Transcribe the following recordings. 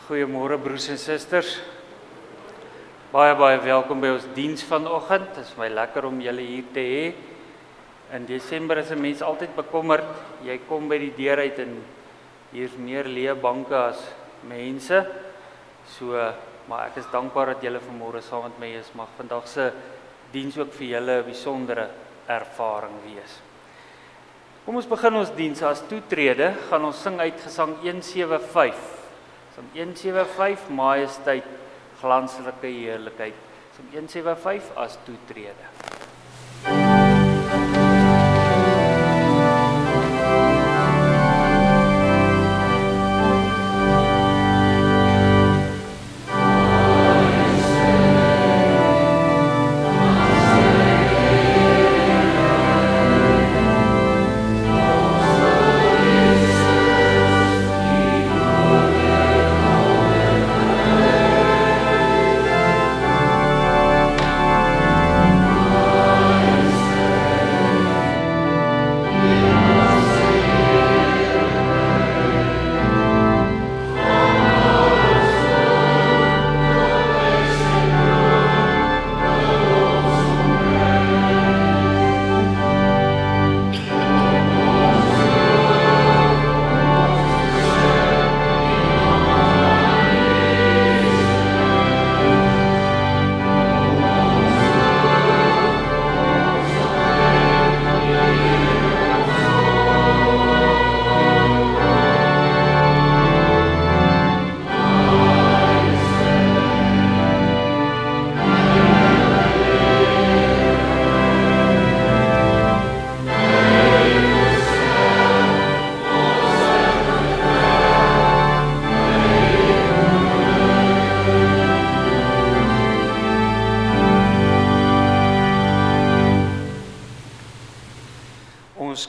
Goeiemôre broers en susters. Baie welkom by ons diens vanoggend. Dit is my lekker om julle hier te hê. In Desember is 'n mens altyd bekommerd. Jy kom by die deur uit en hier's meer leë banke as mense. Maar ek is dankbaar dat julle vanmôre saam met my is. Mag vandag se diens ook vir julle 'n besondere ervaring wees. Kom ons begin ons diens as toetrede. Gaan ons sing uit Gesang 175. Gesang 175, Majesteit, glanslike heerlikheid. Gesang 175 as toetrede.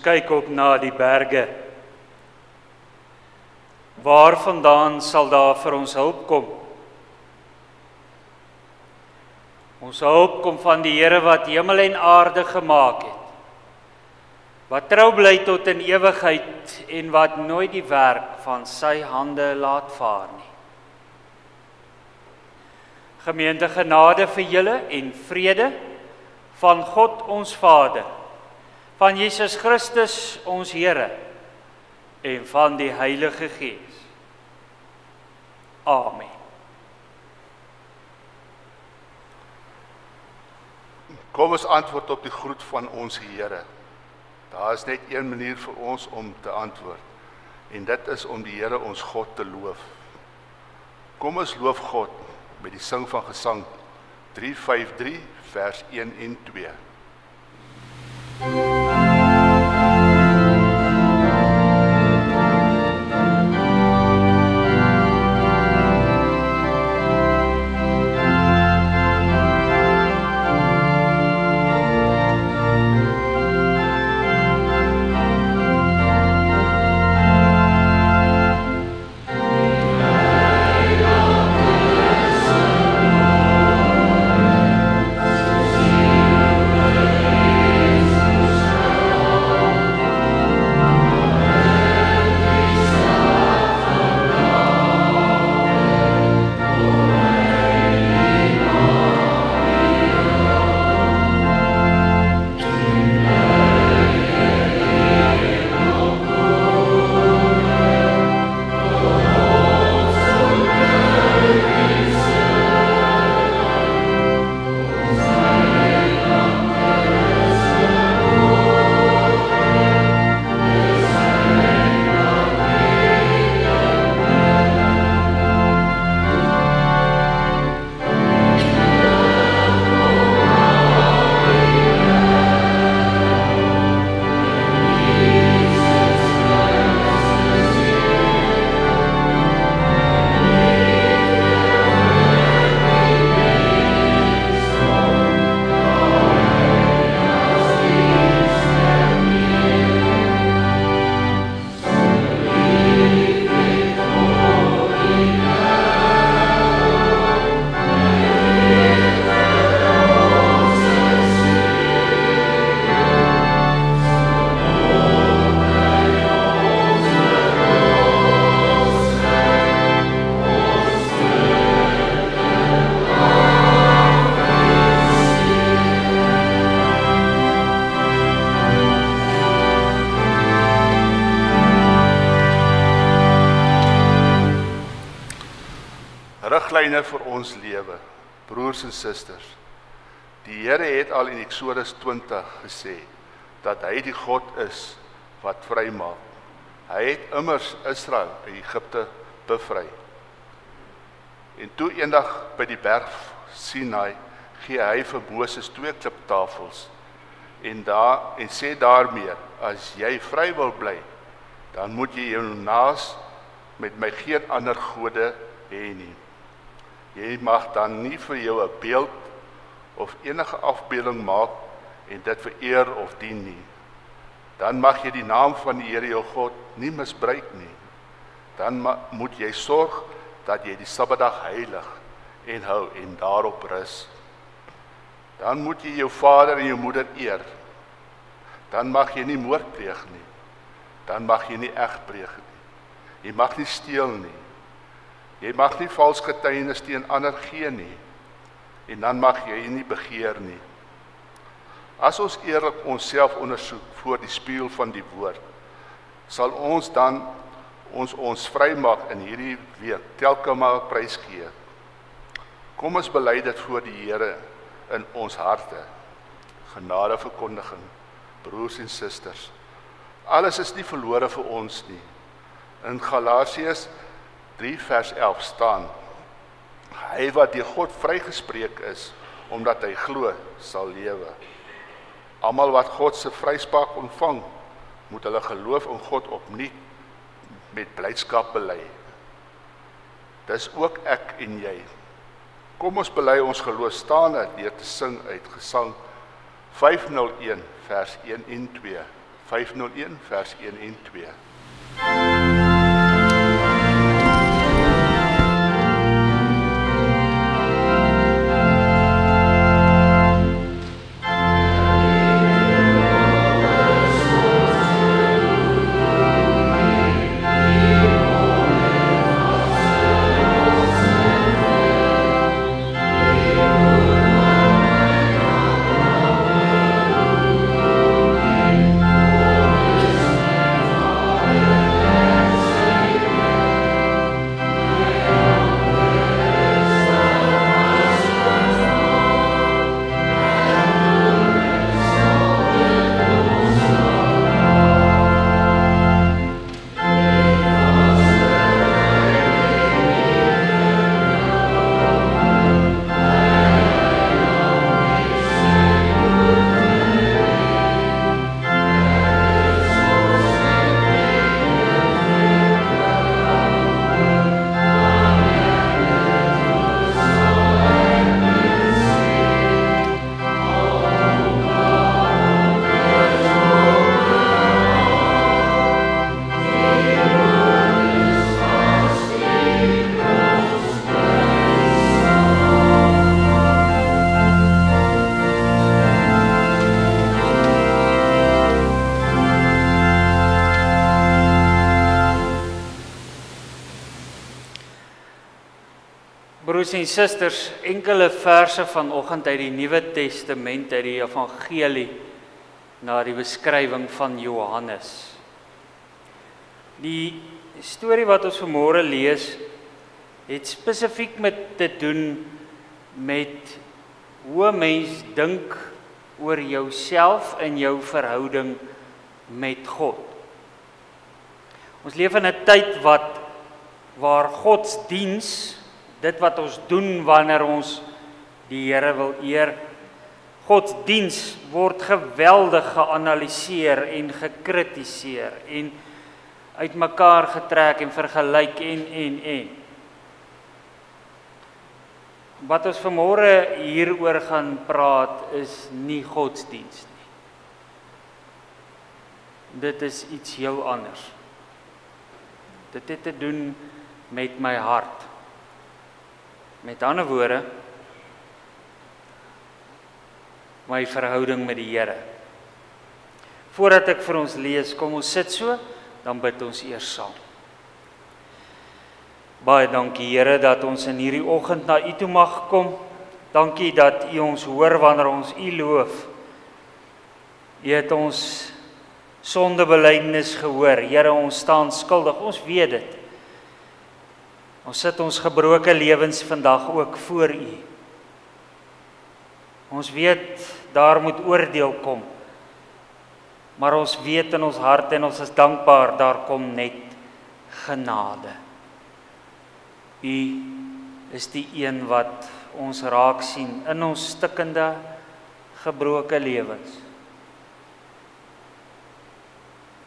Kyk op na die berge. Waar vandaan sal daar vir ons hulp kom? Ons hulp kom van die Here wat hemel en aarde gemaak het. Wat trou bly tot in ewigheid en wat nooit die werk van sy hande laat vaar nie. Gemeente, genade vir julle en vrede van God ons Vader, van Jesus Christus ons Here en van die Heilige Gees. Amen. Kom ons antwoord op die groet van ons Here. Daar is net een manier vir ons om te antwoord, en dit is om die Here ons God te loof. Kom ons loof God met die sing van Gesang 353 vers 1 en 2. Amen. riglyne vir ons lewe, broers en susters. Die Here het al in Eksodus 20 gesê, dat hy die God is wat vrymaak. Hy het immers Israel in Egipte bevry. En toe eendag by die berg Sinai, gee hy vir Moses 2 kliptafels, en sê daarmee, as jy vry wil bly, dan moet jy jou naas met my geen ander gode hê nie. Jy mag dan nie vir jou 'n beeld of enige afbeelding maak en dit vereer of dien nie. Dan mag jy die naam van die Here jou God nie misbruik nie. Dan moet jy sorg dat jy die Sabbatdag heilig en hou en daarop rus. Dan moet jy jou vader en jou moeder eer. Dan mag jy nie moord pleeg nie. Dan mag jy nie egbreek nie. Jy mag nie steel nie. Jy mag nie vals getuienis teen ander gee nie. En dan mag jy nie begeer nie. As ons eerlik onsself ondersoek voor die spieël van die woord, sal ons dan ons vrymaak in hierdie week telkens prys gee. Kom ons bely dit voor die Here in ons harte. Genade verkondiging, broers en susters. Alles is nie verlore vir ons nie. In Galasiërs 3 vers 11 staan, hy wat deur God vrygespreek is, omdat hy glo, sal lewe. Almal wat God se vryspraak ontvang, moet hulle geloof in God opnuut met blydskap bely. Dis ook ek en jy. Kom ons bely ons geloof staande deur te sing uit Gesang 501 vers 1 en 2. 501 vers 1 en 2. Broers en susters, enkele verse vanoggend uit die Nuwe Testament, uit die Evangelie, na die beskrywing van Johannes. Die storie wat ons vanmôre lees, het spesifiek met te doen met hoe 'n mens dink oor jouself en jou verhouding met God. Ons leef in 'n tyd waar godsdiens, dit wat ons doen wanneer ons die Here wil eer, godsdiens word geweldig geanaliseer en gekritiseer en uitmekaar getrek en vergelyk en. Wat ons vanmôre hieroor gaan praat is nie godsdiens nie. Dit is iets heel anders. Dit het te doen met my hart. Met ander woorde, my verhouding met die Here. Voordat ek vir ons lees, kom ons sit so, dan bid ons eers saam. Baie dankie Here dat ons in hierdie oggend na U toe mag kom. Dankie dat U ons hoor wanneer ons U loof. U het ons sondebelydenis gehoor. Here, ons staan skuldig, ons weet dit. Ons sit ons gebroke lewens vandag ook voor U. Ons weet daar moet oordeel kom. Maar ons weet in ons hart en ons is dankbaar, daar kom net genade. U is die een wat ons raak sien in ons stikkende, gebroke lewens.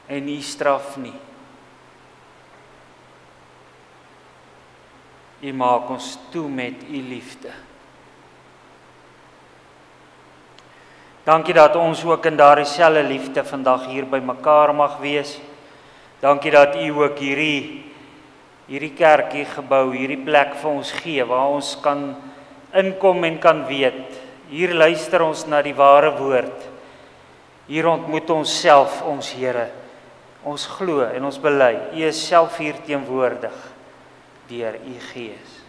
En U straf nie. U maak ons toe met U liefde. Dankie dat ons ook in daardie selfde liefde vandag hier by mekaar mag wees. Dankie dat U ook hierdie kerk, hier gebou, hierdie plek vir ons gee, waar ons kan inkom en kan weet, hier luister ons na die ware woord. Hier ontmoet ons self, ons Here. Ons glo en ons bely, U is self hier teenwoordig deur U Gees.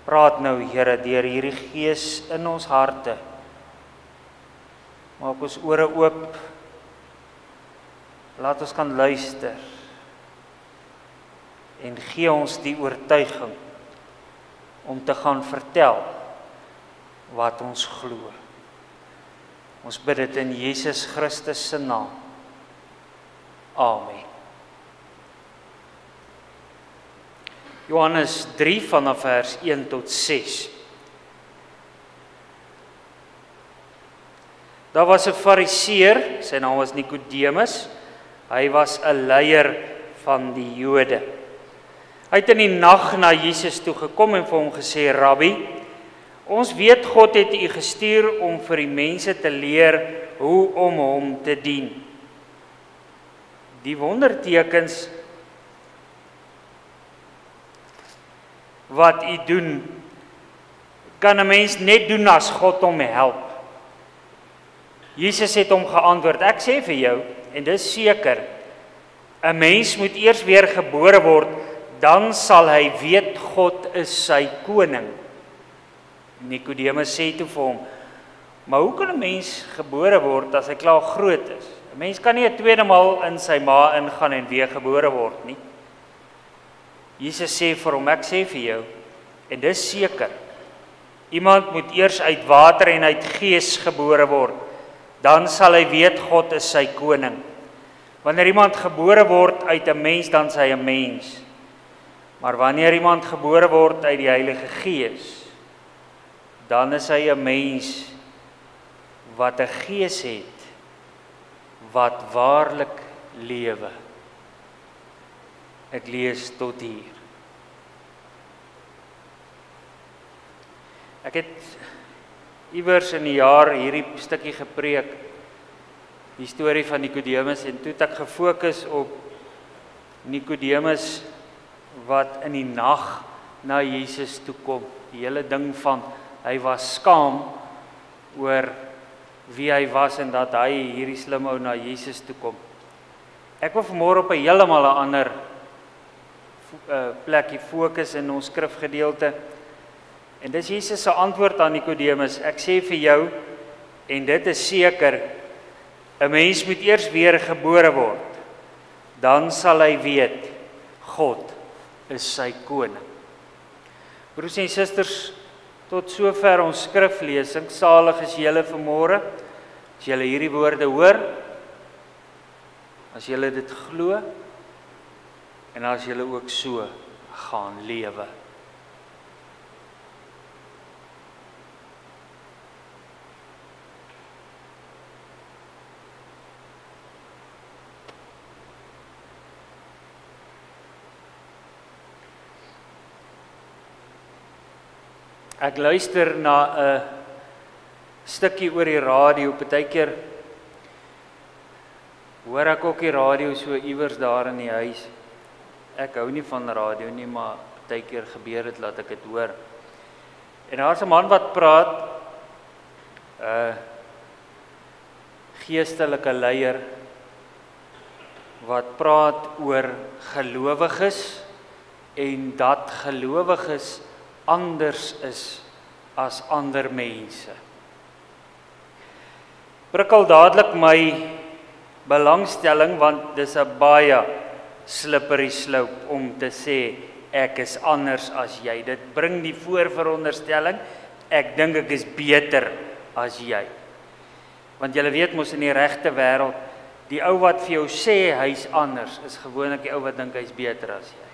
Praat nou, Here, deur hierdie Gees in ons harte. Maak ons ore oop. Laat ons kan luister. En gee ons die oortuiging om te gaan vertel wat ons glo. Ons bid dit in Jesus Christus se naam. Amen. Johannes 3 vanaf vers 1 tot 6. Daar was 'n Fariseer, sy naam was Nikodemus. Hy was 'n leier van die Jode. Hy het in die nag na Jesus toe gekom en vir hom gesê: "Rabbi, ons weet God het U gestuur om vir die mense te leer hoe om hom te dien. Die wondertekens wat U doen, kan 'n mens net doen as God hom help." Jesus het hom geantwoord: "Ek sê vir jou, en dis seker, 'n mens moet eers weer gebore word, dan sal hy weet God is sy koning." Nikodemus sê toe vir hom: "Maar hoe kan 'n mens gebore word as hy klaar groot is? 'n Mens kan nie 'n tweede maal in sy ma ingaan en weer gebore word nie." Jesus sê vir hom: "Ek sê vir jou, en dis seker, iemand moet eers uit water en uit Gees gebore word, dan sal hy weet God is sy koning. Wanneer iemand gebore word uit 'n mens, dan is hy 'n mens. Maar wanneer iemand gebore word uit die Heilige Gees, dan is hy 'n mens wat 'n gees het, wat waarlik lewe." Ek lees tot hier. Ek het iewers in die jaar hierdie stukkie gepreek, die storie van Nikodemus, en toe het ek gefokus op Nikodemus wat in die nag na Jesus toe kom. Die hele ding van hy was skaam oor wie hy was en dat hy hierdie slim ou na Jesus toe kom. Ek wil vanmôre op 'n heeltemal 'n ander plekkie fokus in ons skrifgedeelte. En dis Jesus se antwoord aan Nikodemus: "Ek sê vir jou, en dit is seker, 'n mens moet eers weer gebore word, dan sal hy weet God is sy koning." Broers en susters, tot sover ons skriflesing. Salig is julle vanmôre as julle hierdie woorde hoor, as julle dit glo en as julle ook so gaan lewe. Ek luister na 'n stukkie oor die radio. Partykeer hoor ek ook die radio so iewers daar in die huis. Ek hou nie van radio nie, maar partykeer gebeur dit laat ek dit hoor. En daar's 'n man wat praat, 'n geestelike leier wat praat oor gelowiges en dat gelowiges anders is as ander mense. Prikkel dadelik my belangstelling, want dis 'n baie slippery slope om te sê ek is anders as jy. Dit bring die voorveronderstelling, ek dink ek is beter as jy. Want julle weet mos in die regte wêreld, die ou wat vir jou sê hy's anders, is gewoonlik die ou wat dink hy's beter as jy.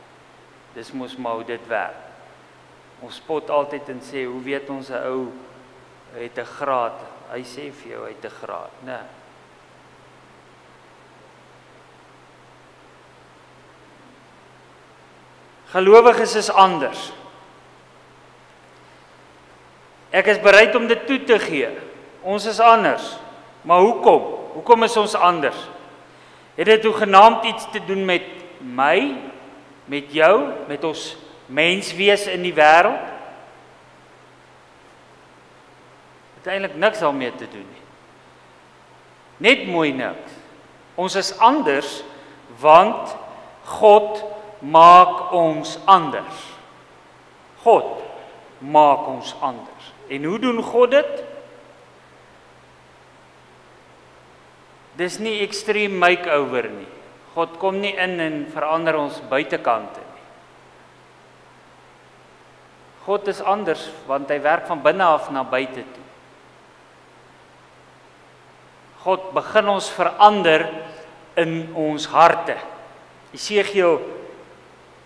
Dis mos maar hoe dit werk. Ons spot altyd en sê, hoe weet ons 'n ou het 'n graad? Hy sê vir jou hy het 'n graad, nee. Gelowiges is anders. Ek is bereid om dit toe te gee. Ons is anders. Maar hoekom? Hoekom is ons anders? Het dit hoegenaamd iets te doen met my, met jou, met ons menswees in die wêreld? Het eintlik niks daarmee te doen nie. Net mooi niks. Ons is anders want God maak ons anders. God maak ons anders. En hoe doen God dit? Dis nie extreme makeover nie. God kom nie in en verander ons buitekante nie. God is anders want hy werk van binne af na buite toe. God begin ons verander in ons harte. Jesegiel,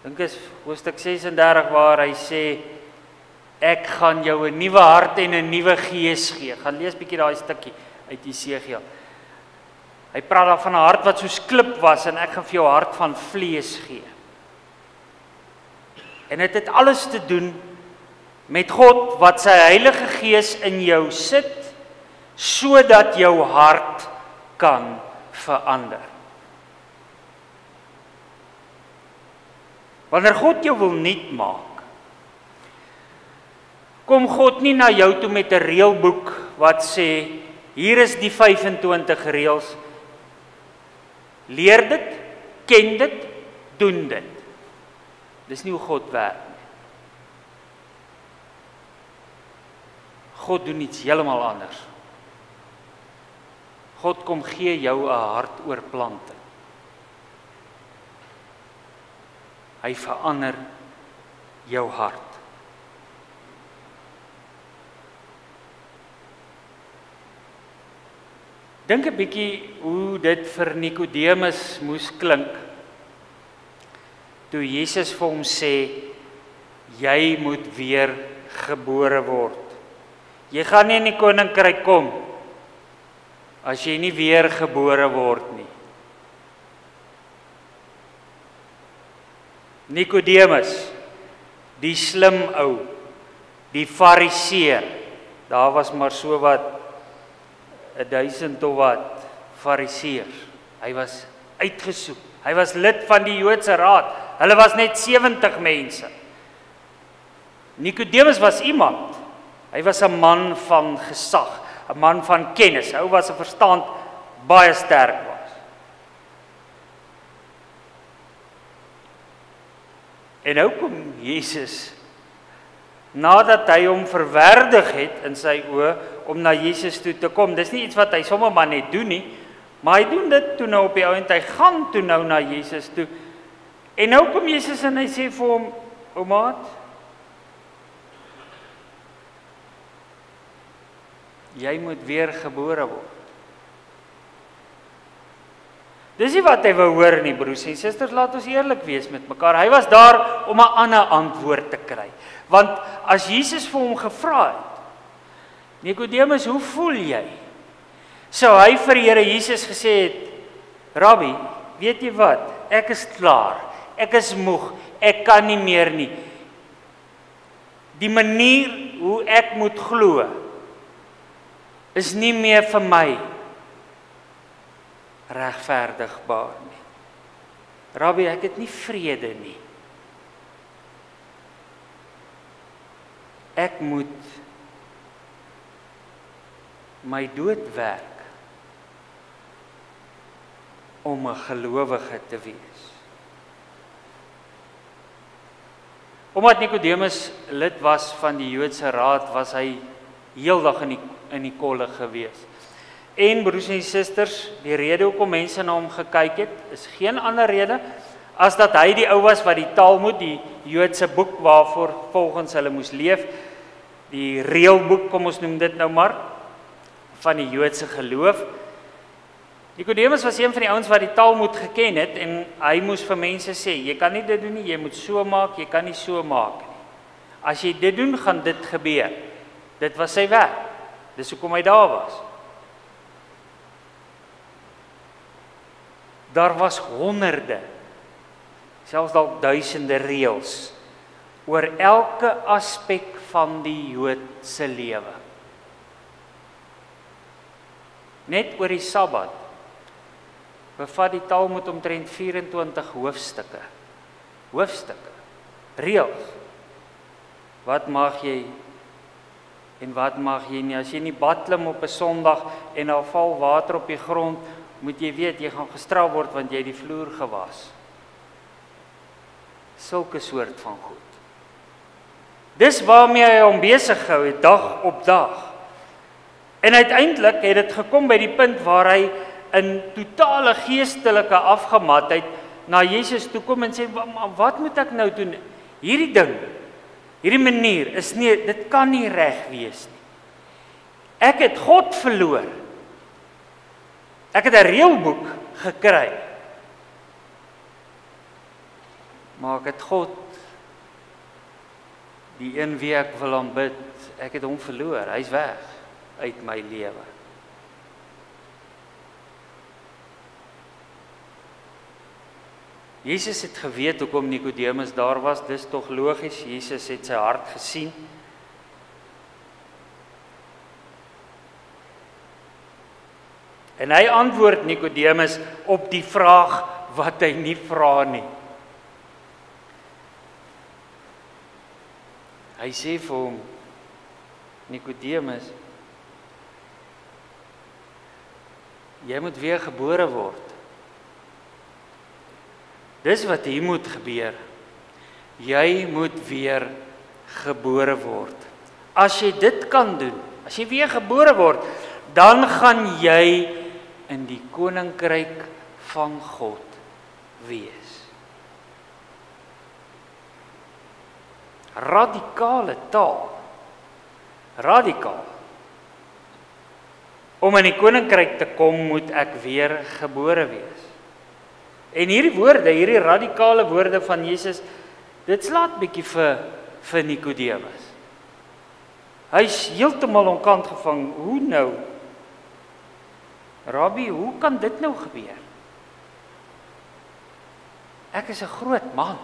dink is hoofstuk 36 waar hy sê, ek gaan jou 'n nuwe hart en 'n nuwe gees gee. Gaan lees bietjie daai stukkie uit Jesegiel. Hy praat daar van 'n hart wat soos klip was en ek gaan vir jou 'n hart van vlees gee. En dit het alles te doen met God wat sy Heilige Gees in jou sit, sodat jou hart kan verander. Wanneer God jou wil nuut maak, kom God nie na jou toe met 'n reëlboek wat sê, hier is die 25 reëls, leer dit, ken dit, doen dit. Dis nie hoe God werk nie. God doen iets heeltemal anders. God kom gee jou 'n hartoorplanting. Hy verander jou hart. Dink 'n bietjie hoe dit vir Nikodemus moes klink toe Jesus vir hom sê, jy moet weer gebore word. Jy gaan nie in die koninkryk kom as jy nie weer gebore word nie. Nikodemus, die slim ou, die fariseer, daar was maar so wat 1000 of wat fariseërs. Hy was uitgesoek. Hy was lid van die Joodse Raad. Hulle was net 70 mense. Nikodemus was iemand. Hy was 'n man van gesag, 'n man van kennis. Hy was 'n verstand baie sterk was. En nou kom Jesus, nadat hy hom verwerdig het in sy oë om na Jesus toe te kom. Dis nie iets wat hy sommer maar net doen nie, maar hy doen dit toe nou op die ouend, hy gaan toe nou na Jesus toe. En nou kom Jesus en hy sê vir hom, ou maat, jy moet weer gebore word. Dis nie wat hy wou hoor nie, broers en susters, laat ons eerlik wees met mekaar. Hy was daar om 'n ander antwoord te kry. Want as Jesus vir hom gevra het, Nikodemus, hoe voel jy? Sou hy vir Here Jesus gesê het, Rabbi, weet jy wat, ek is klaar, ek is moeg, ek kan nie meer nie. Die manier hoe ek moet glo, is nie meer vir my regverdigbaar nie. Rabbi, ek het nie vrede nie. Ek moet my dood werk om 'n gelowige te wees. Omdat Nikodemus lid was van die Joodse Raad, was hy heeldag in die kolle gewees. En broers en susters, die rede hoekom mense na hom gekyk het, is geen ander rede as dat hy die ou was wat die Talmud, die Joodse boek waarvoor volgens hulle moes leef, die reëlboek, kom ons noem dit nou maar, van die Joodse geloof. Nikodemus was een van die ouens wat die Talmud geken het, en hy moes vir mense sê, jy kan nie dit doen nie, jy moet so maak, jy kan nie so maak nie. As jy dit doen, gaan dit gebeur. Dit was sy werk. Dis hoekom hy daar was. Daar was honderde, selfs dalk duisende reëls oor elke aspek van die Joodse lewe. Net oor die Sabbat bevat die Talmud omtrent 24 hoofstukke. Reëls. Wat mag jy en wat mag jy nie? As jy nie bad klim op 'n Sondag en daar val water op die grond, moet jy weet, jy gaan gestraf word want jy die vloer gewas. Sulke soort van goed. Dis waarmee hy hom besig gehou het, dag op dag. En uiteindelik het dit gekom by die punt waar hy in totale geestelike afgematheid na Jesus toe kom en sê, wat moet ek nou doen? Hierdie ding, hierdie manier is nie, dit kan nie reg wees nie. Ek het God verloor. Ek het 'n reëlboek gekry. Maar ek het God, die een wie ek wil aanbid, ek het hom verloor. Hy's weg uit my lewe. Jesus het geweet hoekom Nikodemus daar was, dis tog logies, Jesus het sy hart gesien. En hy antwoord Nikodemus op die vraag wat hy nie vra nie. Hy sê vir hom, Nikodemus, jy moet weer gebore word. Dis wat hier moet gebeur. Jy moet weer gebore word. As jy dit kan doen, as jy weer gebore word, dan gaan jy in die koninkryk van God wees. Radikale taal. Radikaal. Om in die koninkryk te kom, moet ek weer gebore wees. En hierdie woorde, hierdie radikale woorde van Jesus, dit slaat bietjie vir Nikodemus. Hy's heeltemal onkant gevang. Hoe nou? Rabbi, hoe kan dit nou gebeur? Ek is 'n groot man.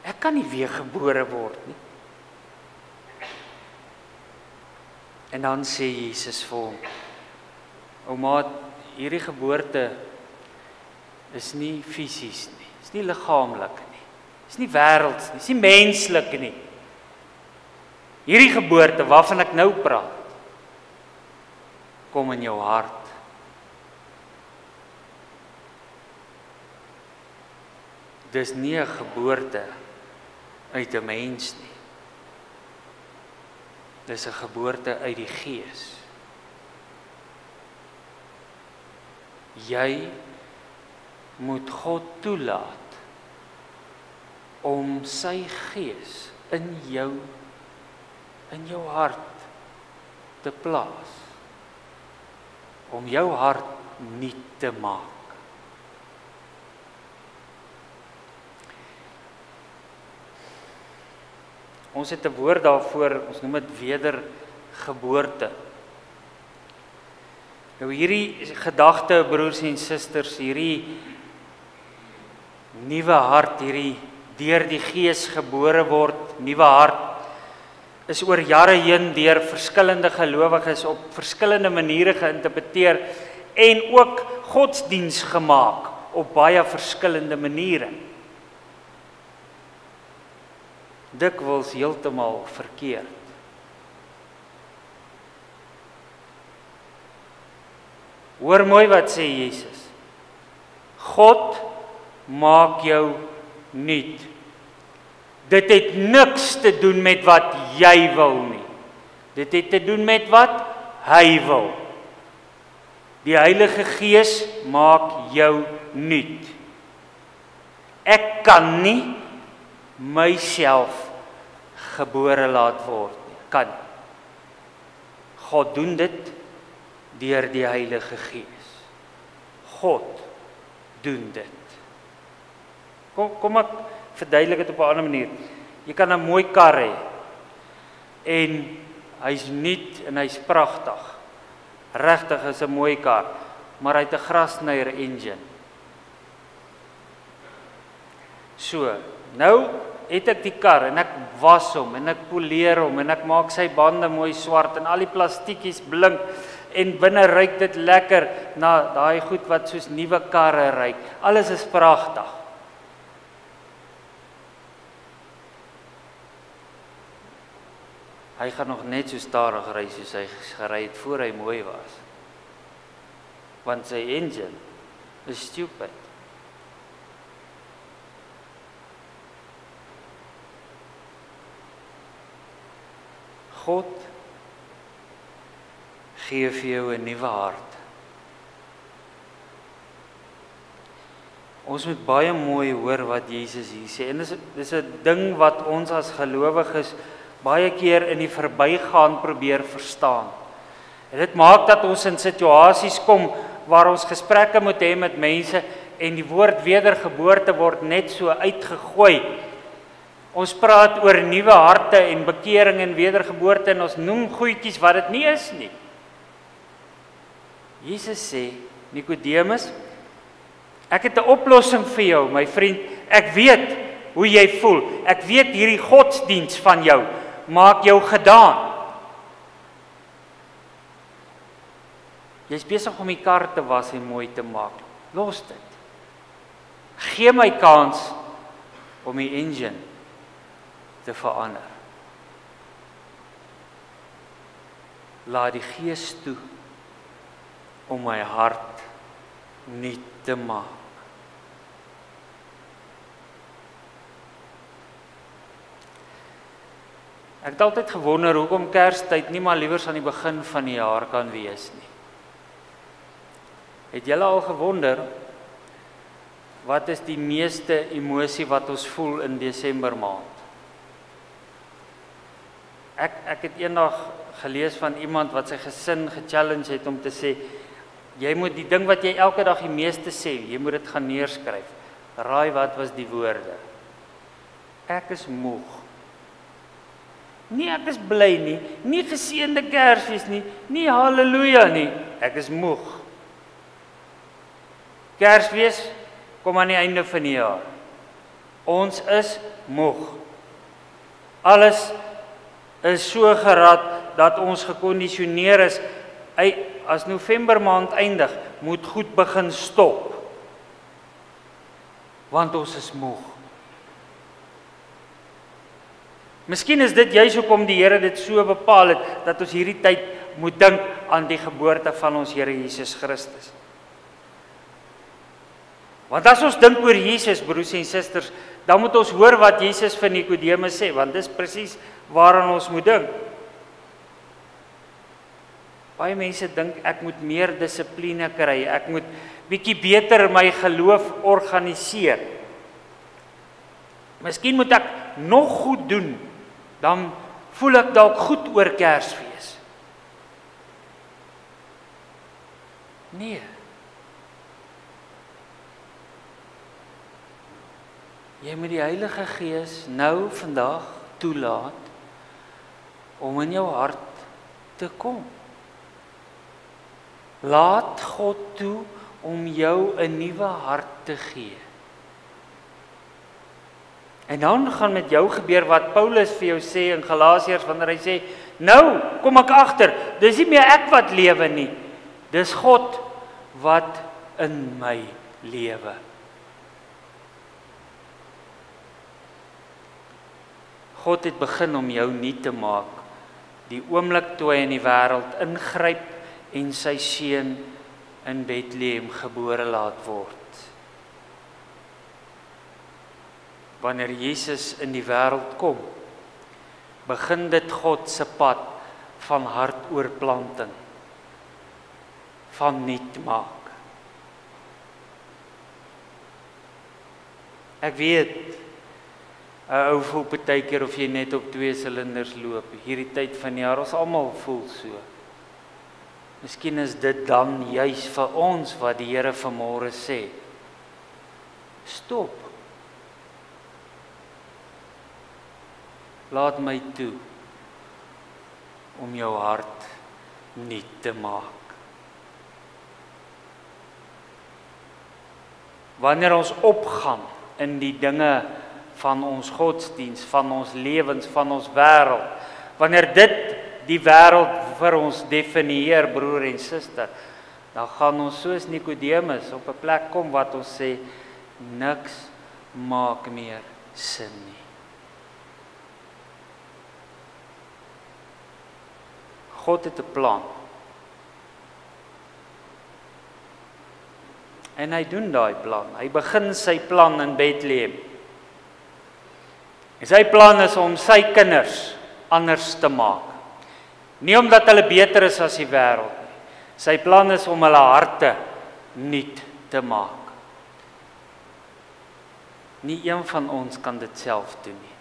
Ek kan nie weer gebore word nie. En dan sê Jesus vir hom, ouma, hierdie geboorte is nie fisies nie, is nie liggaamlik nie, is nie wêrelds nie, is nie menslik nie. Hierdie geboorte waarvan ek nou praat, kom in jou hart. Dis nie 'n geboorte uit 'n mens nie. Dis 'n geboorte uit die Gees. Jy moet God toelaat om sy Gees in jou hart te plaas. Om jou hart nuut te maak. Ons het 'n woord daarvoor, ons noem dit wedergeboorte. Nou hierdie gedagte, broers en susters, hierdie nuwe hart, hierdie deur die Gees gebore word, nuwe hart, is oor jare heen deur verskillende gelowiges op verskillende maniere geïnterpreteer en ook godsdiens gemaak op baie verskillende maniere. Dikwels heeltemal verkeerd. Hoor mooi wat sê Jesus. God maak jou nuut. Dit het niks te doen met wat jy wil nie. Dit het te doen met wat hy wil. Die Heilige Gees maak jou nuut. Ek kan nie myself gebore laat word nie. Kan. God doen dit deur die Heilige Gees. God doen dit. Kom ek verduidelik dit op 'n ander manier. Jy kan 'n mooi kar hê en hy's nuut en hy's pragtig. Regtig is 'n mooi kar, maar hy het 'n grasnyer engine. So, nou het ek die kar en ek was hom en ek poleer hom en ek maak sy bande mooi swart en al die plastiekies blink en binne ruik dit lekker na daai goed wat soos nuwe karre ruik. Alles is pragtig. Hy gaan nog net so stadig ry soos hy gery het voor hy mooi was. Want sy engine is stupid. God gee vir jou 'n nuwe hart. Ons moet baie mooi hoor wat Jesus hier sê. En dis 'n ding wat ons as gelowiges baie keer in die verbygaan probeer verstaan. En dit maak dat ons in situasies kom waar ons gesprekke moet hê met mense en die woord wedergeboorte word net so uitgegooi. Ons praat oor nuwe harte en bekering en wedergeboorte en ons noem goedjies wat dit nie is nie. Jesus sê, Nikodemus, ek het 'n oplossing vir jou, my vriend. Ek weet hoe jy voel. Ek weet hierdie godsdiens van jou maak jou gedaan. Jy's besig om die kar te was en mooi te maak. Los dit. Gee my kans om die engine te verander. Laat die Gees toe om my hart nuut te maak. Ek het altyd gewonder hoekom Kerstyd nie maar liewers aan die begin van die jaar kan wees nie. Het julle al gewonder wat is die meeste emosie wat ons voel in Desember maand? Ek het eendag gelees van iemand wat sy gesin gechallenge het om te sê, jy moet die ding wat jy elke dag die meeste sê, jy moet dit gaan neerskryf. Raai wat was die woorde? Ek is moeg. Nie ek is bly nie, nie geseënde Kersfees nie, nie halleluja nie, ek is moeg. Kersfees kom aan die einde van die jaar. Ons is moeg. Alles is so gerad dat ons gekondisioneer is, as November maand eindig, moet goed begin stop. Want ons is moeg. Miskien is dit juis hoekom die Here dit so bepaal het, dat ons hierdie tyd moet dink aan die geboorte van ons Here Jesus Christus. Want as ons dink oor Jesus, broers en susters, dan moet ons hoor wat Jesus vir Nikodemus sê, want dis presies waaraan ons moet dink. Baie mense dink ek moet meer dissipline kry, ek moet bietjie beter my geloof organiseer. Miskien moet ek nog goed doen, dan voel ek dalk goed oor Kersfees. Nee. Jy moet die Heilige Gees nou vandag toelaat om in jou hart te kom. Laat God toe om jou 'n nuwe hart te gee. En dan gaan met jou gebeur wat Paulus vir jou sê in Galasiërs wanneer hy sê, nou kom ek agter, dis nie meer ek wat lewe nie, dis God wat in my lewe. God het begin om jou nuut te maak, die oomblik toe hy in die wêreld ingryp en sy seun in Bethlehem gebore laat word. Wanneer Jesus in die wêreld kom, begin dit God se pad van hartoorplanting, van nuut maak. Ek weet, 'n ou voel partykeer of jy net op 2 silinders loop. Hierdie tyd van die jaar, ons almal voel so. Miskien is dit dan juis vir ons wat die Here vanmôre sê. Stop. Laat my toe om jou hart nuut te maak. Wanneer ons opgaan in die dinge van ons godsdiens, van ons lewens, van ons wêreld, wanneer dit die wêreld vir ons definieer, broer en suster, dan gaan ons soos Nikodemus op 'n plek kom wat ons sê, niks maak meer sin nie. God het 'n plan. En hy doen daai plan. Hy begin sy plan in Bethlehem. En sy plan is om sy kinders anders te maak. Nie omdat hulle beter is as die wêreld nie. Sy plan is om hulle harte nuut te maak. Nie een van ons kan dit self doen nie.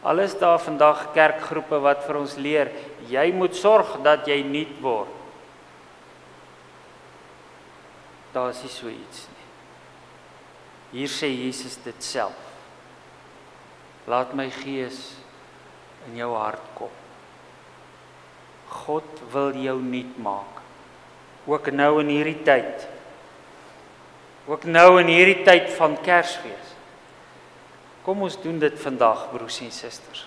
Al is daar vandag kerkgroepe wat vir ons leer, jy moet sorg dat jy nuut word. Daar is nie so iets nie. Hier sê Jesus dit self. Laat my gees in jou hart kom. God wil jou nuut maak. Ook nou in hierdie tyd. Ook nou in hierdie tyd van Kersfees. Kom ons doen dit vandag, broers en susters.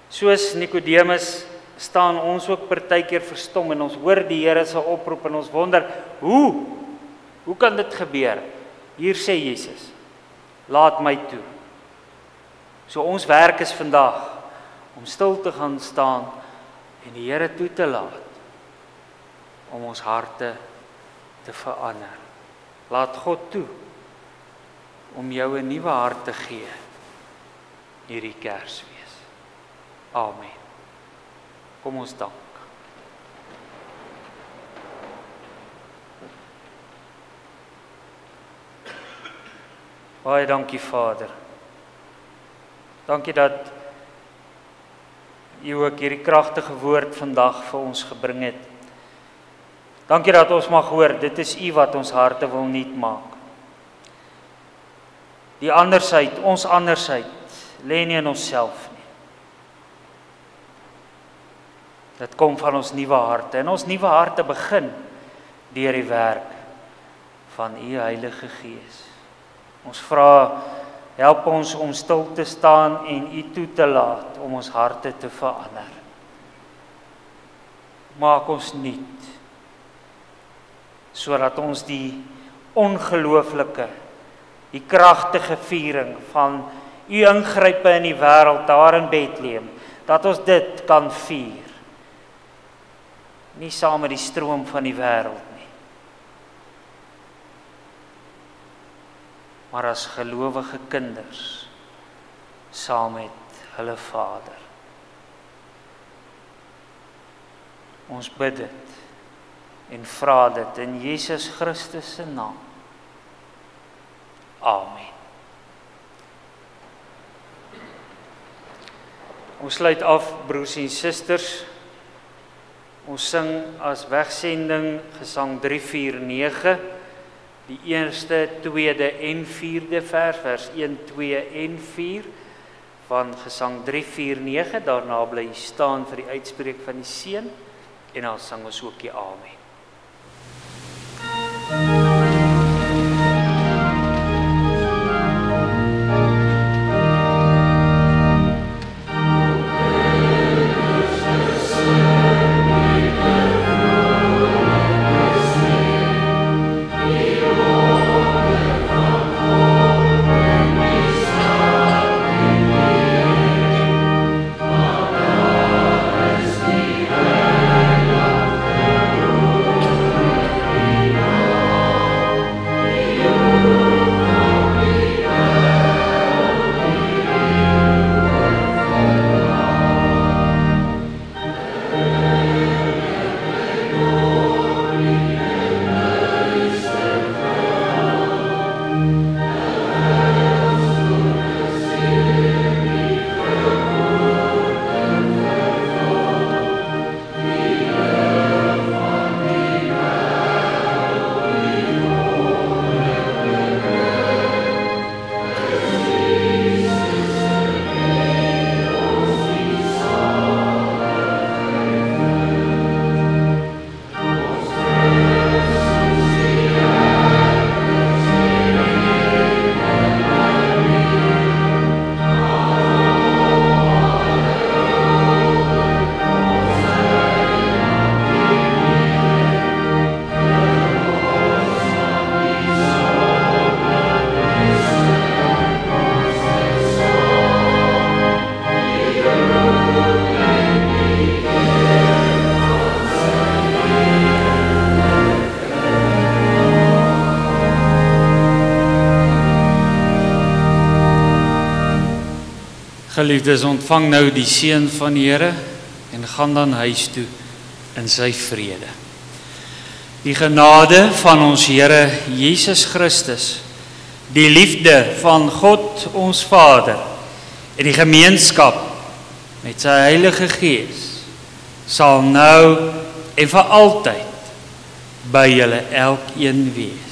Soos Nikodemus staan ons ook partykeer verstom en ons hoor die Here se oproep en ons wonder, hoe kan dit gebeur? Hier sê Jesus, laat my toe. So ons werk is vandag om stil te gaan staan en die Here toe te laat om ons harte te verander. Laat God toe om jou 'n nuwe hart te gee hierdie Kersfees. Amen. Kom ons dank. Baie dankie Vader. Dankie dat U ook hierdie kragtige woord vandag vir ons gebring het. Dankie dat ons mag hoor, dit is U wat ons harte wil nuut maak. Die andersheid, ons andersheid, lê nie in onsself nie. Dit kom van ons nuwe harte. En ons nuwe harte begin deur die werk van U Heilige Gees. Ons vra, help ons om stil te staan en U toe te laat om ons harte te verander. Maak ons nuut, sodat ons die ongelooflike, die kragtige viering van U ingrype in die wêreld daar in Bethlehem, dat ons dit kan vier. Nie saam met die stroom van die wêreld nie, maar as gelowige kinders saam met hulle Vader. Ons bid dit en vra dit in Jesus Christus se naam. Amen. Ons sluit af, broers en susters. Ons sing as wegsending gesang 349, die eerste, tweede en vierde vers 1, 2 en 4 van gesang 349. Daarna bly staan vir die uitspreek van die seën en dan sang ons ook die Amen. Geliefdes, ontvang nou die seën van die Here en gaan dan huis toe in sy vrede. Die genade van ons Here Jesus Christus, die liefde van God ons Vader en die gemeenskap met sy Heilige Gees sal nou en vir altyd by julle elkeen wees.